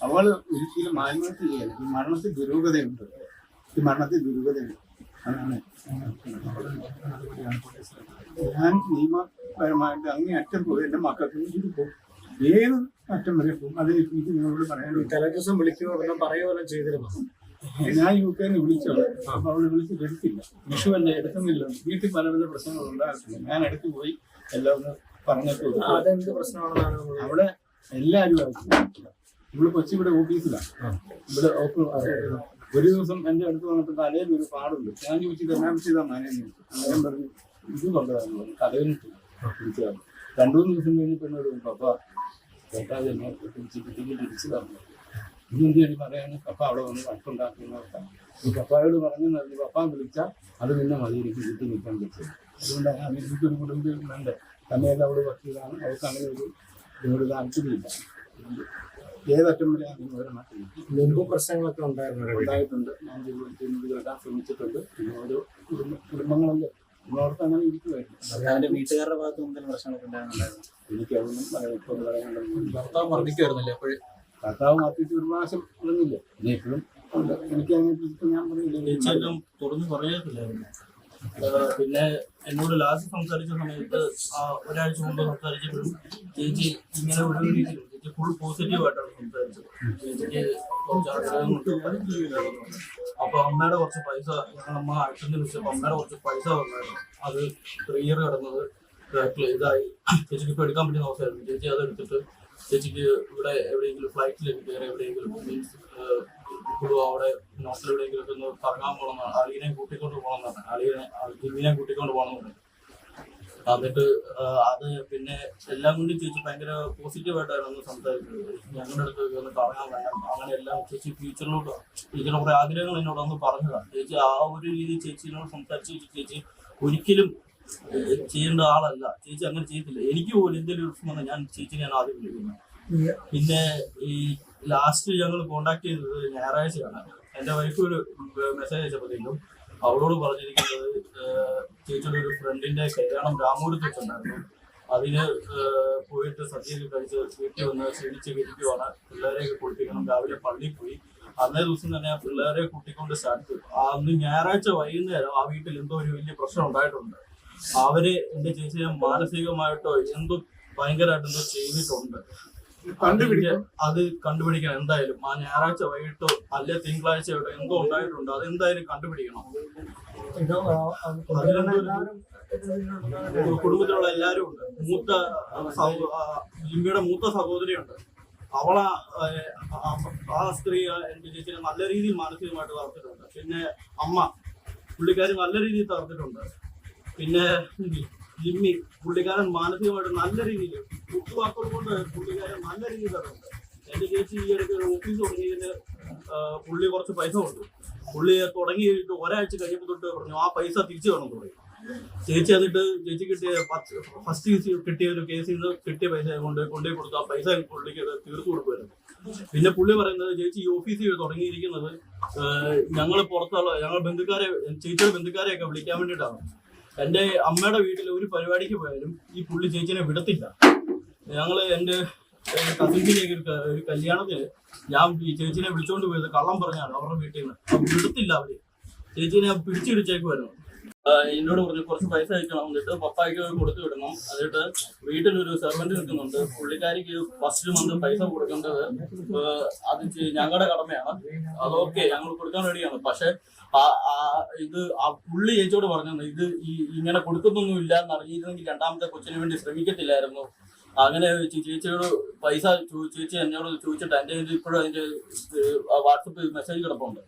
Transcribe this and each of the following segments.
അവൾ ഒരിക്കലും ആത്മഹത്യ ചെയ്യല. ഈ മരണത്തിൽ ദുരൂഹതയുണ്ട്. അതാണ് ഞാൻ നിയമപരമായിട്ട് അങ്ങേ അറ്റം പോയി എൻ്റെ മക്കൾക്ക് ഇത് പോകും, ഏത് അറ്റം വരെ പോകും. അതിന് എനിക്ക് നിങ്ങളോട് പറയാൻ ദിവസം വിളിക്കുകയോ പറയുകയോ ചെയ്തിരുന്നു. ഞാൻ UK വിളിച്ചോളൂ. അപ്പൊ അവള് വിളിച്ച് എടുത്തില്ല. വിഷുവല്ലേ, എടുക്കുന്നില്ല. വീട്ടിൽ പല പ്രശ്നങ്ങൾ ഉണ്ടാകത്തില്ല. ഞാൻ എടുത്തു പോയി എല്ലാം ഒന്ന് പറഞ്ഞിട്ട് അതെന്ത് പ്രശ്നമാണെന്നാണ് അവിടെ എല്ലാവരും ഇവിടെ ഇവിടെ ഓഫീസിലാണ്. ഇവിടെ ഒരു ദിവസം എൻ്റെ അടുത്ത് വന്നിട്ട് തലയിൽ ഒരു പാടുണ്ട്. ഞാൻ ചോദിച്ചിട്ട് എന്നാ ചെയ്താൽ മാനേജ് അദ്ദേഹം പറഞ്ഞു ഇത് കൊണ്ടതാണ് കഥയിലിട്ട് പിടിച്ചതാണ്. 2-3 ദിവസം കഴിഞ്ഞപ്പോൾ എന്നോട് പപ്പ കേട്ടാതെ എന്നെ തിരിച്ചു തന്നു. ഇനി പറയാനും പപ്പ അവിടെ വന്ന് വഴക്കുണ്ടാക്കുന്നവർക്കാണ്. ഈ പപ്പായോട് പറഞ്ഞു പപ്പ വിളിച്ചാൽ അത് പിന്നെ മതി, എനിക്ക് വീട്ടിൽ നിൽക്കാൻ പറ്റും. അതുകൊണ്ടാണ് എനിക്കൊരു കുടുംബം വേണ്ട. തന്നെയല്ല അവള് വക്കീലാണ്. അവർക്ക് അങ്ങനെ ഒരു ഇതിനോട് താല്പര്യമില്ല. ഏതറ്റം വരെ മുൻപ് പ്രശ്നങ്ങളൊക്കെ ഉണ്ടായിട്ടുണ്ട്. ഞാൻ കേൾക്കാൻ ശ്രമിച്ചിട്ടുണ്ട്. പിന്നെ ഓരോ കുടുംബങ്ങളല്ലേ നമ്മളോടത്ത് അങ്ങനെ ഇരിക്കുമായിരുന്നു. വീട്ടുകാരുടെ ഭാഗത്ത് മുതൽ പ്രശ്നങ്ങളൊക്കെ ഉണ്ടായിരുന്നുണ്ടായിരുന്നു. എനിക്ക് അതൊന്നും ഇപ്പം പറയാനുണ്ടെങ്കിൽ ഭർത്താവ് മർദ്ദിക്കുമായിരുന്നില്ലേ എപ്പോഴും? ഭർത്താവ് മാറ്റിയിട്ട് ഒരു പ്രാവശ്യം പറഞ്ഞില്ലേ. പിന്നെ എപ്പോഴും ഉണ്ട്. എനിക്ക് അങ്ങനെ ഞാൻ പറഞ്ഞില്ല, തുറന്നു പറയാറില്ലായിരുന്നു. പിന്നെ എന്നോട് ലാസ്റ്റ് സംസാരിച്ച സമയത്ത് ഒരാഴ്ച മുമ്പ് സംസാരിച്ചപ്പോഴും ചേച്ചി ഇങ്ങനെ ഒരു രീതിയിൽ ചേച്ചി ഫുൾ പോസിറ്റീവായിട്ടാണ് സംസാരിച്ചത്. ചേച്ചിക്ക് കുറച്ച് ആഗ്രഹം. അപ്പൊ അമ്മയുടെ കുറച്ച് പൈസ ഞങ്ങളമ്മ ആക്സിഡന്റ് വെച്ചപ്പോൾ അമ്മയുടെ കുറച്ച് പൈസ വന്നായിരുന്നു. അത് 3 ഇയർ കിടന്നത് ഇതായി. ചേച്ചിക്ക് ഇപ്പൊ എടുക്കാൻ പറ്റുന്ന അവസ്ഥയായിരുന്നു. ചേച്ചി അത് എടുത്തിട്ട് ചേച്ചിക്ക് ഇവിടെ എവിടെയെങ്കിലും ഫ്ലൈറ്റിലേക്ക് കയറി എവിടെയെങ്കിലും മീൻസ് അവിടെ നോട്ടിൽ എവിടെയെങ്കിലും ഒക്കെ ഒന്ന് കറങ്ങാൻ പോകണമെന്നാണ്. അളിയനെ കൂട്ടിക്കൊണ്ട് പോകണമെന്നാണ്. ജിമ്മിനെ കൂട്ടിക്കൊണ്ട് പോകണമെന്നാണ്. എന്നിട്ട് അത് പിന്നെ എല്ലാം കൊണ്ട് ചേച്ചി ഭയങ്കര പോസിറ്റീവായിട്ടായിരുന്നു സംസാരിക്കുന്നത്. ഞങ്ങളുടെ അടുത്ത് ഒന്ന് കറങ്ങാൻ വേണം അങ്ങനെ എല്ലാം. ചേച്ചി ഫ്യൂച്ചറിലോട്ട് ചേച്ചിയുടെ കുറെ ആഗ്രഹങ്ങൾ എന്നോടൊന്ന് പറഞ്ഞതാണ്. ചേച്ചി ആ ഒരു രീതിയിൽ ചേച്ചിയോട് സംസാരിച്ച് ചേച്ചി ഒരിക്കലും ചെയ്യേണ്ട ആളല്ല. ചേച്ചി അങ്ങനെ ചെയ്തില്ല. എനിക്ക് പോലും എന്തെങ്കിലും പ്രശ്നം വന്നാൽ ഞാൻ ചേച്ചിനെ ആദ്യം വിളിക്കുന്നത്. പിന്നെ ഈ ലാസ്റ്റ് ഞങ്ങൾ കോണ്ടാക്ട് ചെയ്തത് ഞായറാഴ്ചയാണ്. എൻ്റെ വൈഫ് ഒരു മെസ്സേജ് അയച്ചപ്പോഴത്തേക്കും അവളോട് പറഞ്ഞിരിക്കുന്നത് ചേച്ചിയുടെ ഒരു ഫ്രണ്ടിന്റെ കല്യാണം രാമൂരത്ത് വെച്ചിട്ടുണ്ടായിരുന്നു. അതിന് പോയിട്ട് സദ്യയൊക്കെ കഴിച്ച് വീട്ടിൽ വന്ന് ക്ഷണിച്ച് ഇരിക്കുവാണ്. പിള്ളേരെയൊക്കെ കുളിപ്പിക്കണം. രാവിലെ പള്ളിയിൽ പോയി. അന്നേ ദിവസം തന്നെ ആ പിള്ളേരെ കൂട്ടിക്കൊണ്ട് സ്റ്റാർട്ട് ചെയ്തു. അന്ന് ഞായറാഴ്ച വൈകുന്നേരം ആ വീട്ടിൽ എന്തോ ഒരു വലിയ പ്രശ്നം ഉണ്ടായിട്ടുണ്ട്. അവര് എന്റെ ചേച്ചിയെ മാനസികമായിട്ടോ എന്തോ ഭയങ്കരമായിട്ട് എന്തോ ചെയ്തിട്ടുണ്ട്. അത് കണ്ടുപിടിക്കണം എന്തായാലും. ആ ഞായറാഴ്ച വൈകിട്ടോ അല്ലെ തിങ്കളാഴ്ചയോട്ടോ എന്തോ ഉണ്ടായിട്ടുണ്ട്. അതെന്തായാലും കണ്ടുപിടിക്കണം. കുടുംബത്തിലുള്ള എല്ലാവരും ഉണ്ട്. ജിമ്മിയുടെ മൂത്ത സഹോദരിയുണ്ട്. അവളെ ആ സ്ത്രീ എന്റെ ചേച്ചിനെ നല്ല രീതിയിൽ മാനസികമായിട്ട് തളർത്തിട്ടുണ്ട്. പിന്നെ അമ്മ പുള്ളിക്കാരൻ നല്ല രീതിയിൽ തളർത്തിട്ടുണ്ട്. പിന്നെ ജിമ്മി പുള്ളിക്കാരൻ മാനസികമായിട്ട് നല്ല രീതിയിൽ കുത്തുവാക്കുകൾ കൊണ്ട് പുള്ളിക്കാരൻ നല്ല രീതിയിൽ തരുന്നുണ്ട്. എന്റെ ചേച്ചി ഈ ഇടയ്ക്ക് ഓഫീസ് തുടങ്ങിയതിന് പുള്ളി കുറച്ച് പൈസ കൊടുത്തു. പുള്ളി തുടങ്ങിയിട്ട് ഒരാഴ്ച കഴിയുമ്പോൾ തൊട്ട് പറഞ്ഞു ആ പൈസ തിരിച്ചു വേണം തുടങ്ങി. ചേച്ചി എന്നിട്ട് ചേച്ചി കിട്ടിയ ഫസ്റ്റ് കിട്ടിയ ഒരു കേസിൽ നിന്ന് കിട്ടിയ പൈസ കൊണ്ടുപോയി കൊടുത്തു. ആ പൈസ പുള്ളിക്ക് തീർത്തു കൊടുക്കുമായിരുന്നു. പിന്നെ പുള്ളി പറയുന്നത് ചേച്ചി ഈ ഓഫീസിൽ തുടങ്ങിയിരിക്കുന്നത് ഞങ്ങൾ പുറത്തുള്ള ഞങ്ങൾ ചേച്ചിയുടെ ബന്ധുക്കാരെയൊക്കെ വിളിക്കാൻ വേണ്ടിയിട്ടാണ്. എൻ്റെ അമ്മയുടെ വീട്ടിൽ ഒരു പരിപാടിക്ക് പോയാലും ഈ പുള്ളി ചേച്ചിനെ വിടത്തില്ല. എൻ്റെ കസിൻസിലേക്ക് ഒരു കല്യാണത്തിന് ഞാൻ ഈ ചേച്ചിനെ വിളിച്ചോണ്ട് പോയത് കള്ളം പറഞ്ഞാണ് അവരുടെ വീട്ടിൽ നിന്ന്. വിടത്തില്ല അവര്. ചേച്ചിനെ പിടിച്ചിടിച്ചേക്കുമായിരുന്നു. എന്നോട് പറഞ്ഞു കുറച്ച് പൈസ അയക്കണം. എന്നിട്ട് പപ്പായ്ക്ക് കൊടുത്തു വിടണം. എന്നിട്ട് വീട്ടിലൊരു സെർവന്റ് നിൽക്കുന്നുണ്ട്. പുള്ളിക്കാരിക്ക് ഫസ്റ്റ് മന്ത് പൈസ കൊടുക്കേണ്ടത് അത് ഞങ്ങളുടെ കടമയാണ്. അതൊക്കെ ഞങ്ങൾ കൊടുക്കാൻ റെഡിയാണ്. പക്ഷെ ഇത് പുള്ളി ചേച്ചിയോട് പറഞ്ഞത് ഇത് ഇങ്ങനെ കൊടുക്കുന്നൊന്നും ഇല്ല എന്നറിഞ്ഞിരുന്നെങ്കിൽ രണ്ടാമത്തെ കൊച്ചിന് വേണ്ടി ശ്രമിക്കത്തില്ലായിരുന്നു. അങ്ങനെ ചേച്ചിയോട് പൈസ ചേച്ചി എന്നോട് ചോദിച്ചിട്ട് എൻ്റെ ഇപ്പോഴും അതിന്റെ വാട്സപ്പ് മെസ്സേജ് കിടപ്പുണ്ട്.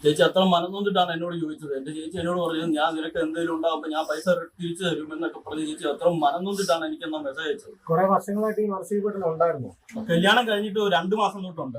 ചേച്ചി അത്ര മനംനൊന്നിട്ടാണ് എന്നോട് ചോദിച്ചത്. എന്റെ ചേച്ചി എന്നോട് പറഞ്ഞത് ഞാൻ നിനക്ക് എന്തെങ്കിലും ഉണ്ടാകുമ്പോൾ ഞാൻ പൈസ തിരിച്ചു തരും എന്നൊക്കെ പറഞ്ഞ് ചേച്ചി അത്ര മനംനൊന്നിട്ടാണ് എനിക്ക് എന്നാ മെസ്സേജ് അയച്ചത്. കുറെ വർഷങ്ങളായിട്ട് ഈ മാനസിക പീഡനം ഉണ്ടായിരുന്നു. കല്യാണം കഴിഞ്ഞിട്ട് 2 മാസം തൊട്ടുണ്ട്.